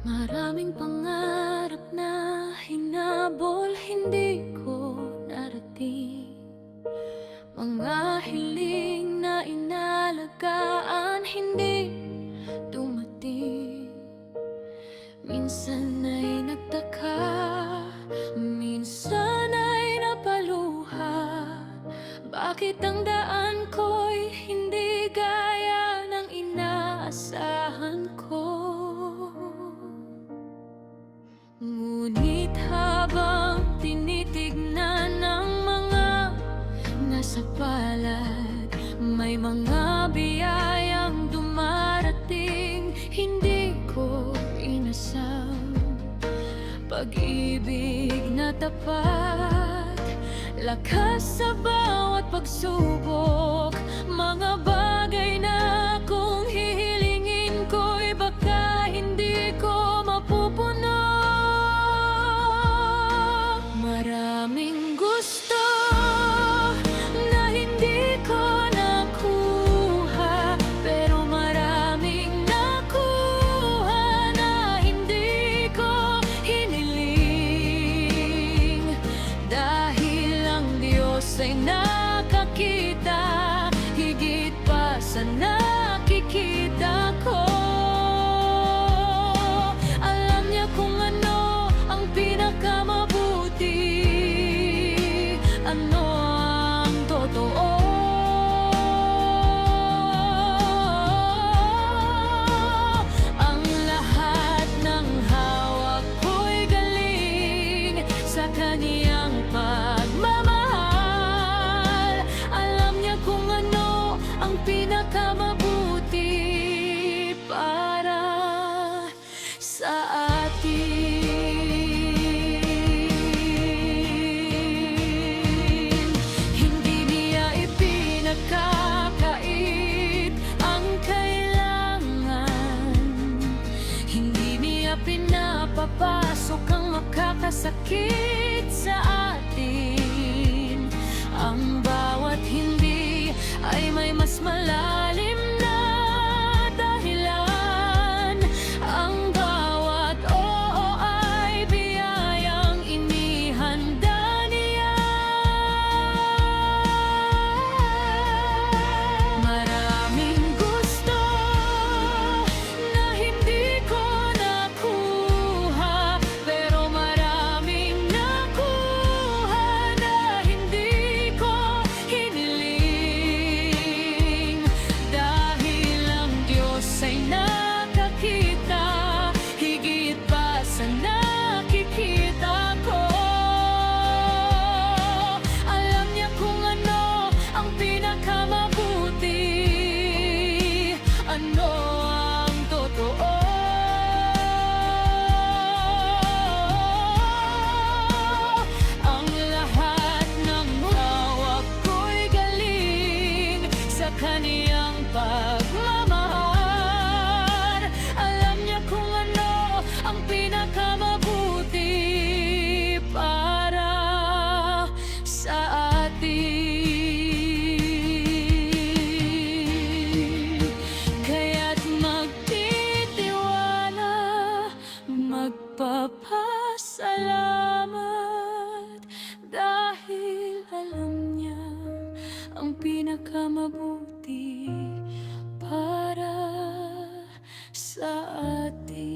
Maraming pangarap na hinabol, hindi ko narating. Mga hiling na inalagaan, hindi dumating. Minsan ay nagtaka, minsan ay napaluha. Bakit ang daan ko'y hindi gaya ng inaasahan ko? Ngunit habang tinitignan ng mga nasa palad, may mga biyayang dumarating, hindi ko inasam. Pag-ibig na tapat, lakas sa bawat pagsubok, mga bagay na kung hihilingin ko'y baka hindi ko mapupuno. Maraming gusto na hindi ko nakuha, pero maraming nakuha na hindi ko hiniling. Dahil ang Diyos ay nakakita, higit pa sa nakikita ko. Alam niya kung ano ang pinakamabuti, ano ang totoo. Ang lahat ng hawak ko'y galing sa kaniyang pagmamahal. Alam niya kung ano ang pinakamabuti para sa atin. Hindi niya ipinagkakait ang kailangan, hindi niya pinapapasok ang makakasakit sa atin. Ang bawat hindi ay may mas malalim na dahilan. Ang bawat oo ay biyayang inihanda niya. Maraming gusto na hindi ko nakuha, pero maraming nakuha na hindi ko hiniling. Dahil ang Diyos ay nakakita, higit pa sa nakikita ko. Alam niya kung ano ang pinakamabuti, ano ang totoo. Ang lahat ng hawak ko'y galing sa kaniyang pagmamahal. Alam niya kung ano ang pinakamabuti para sa atin. Kaya't magtitiwala, magpapasalamat, dahil alam niya ang pinakamabuti para sa atin.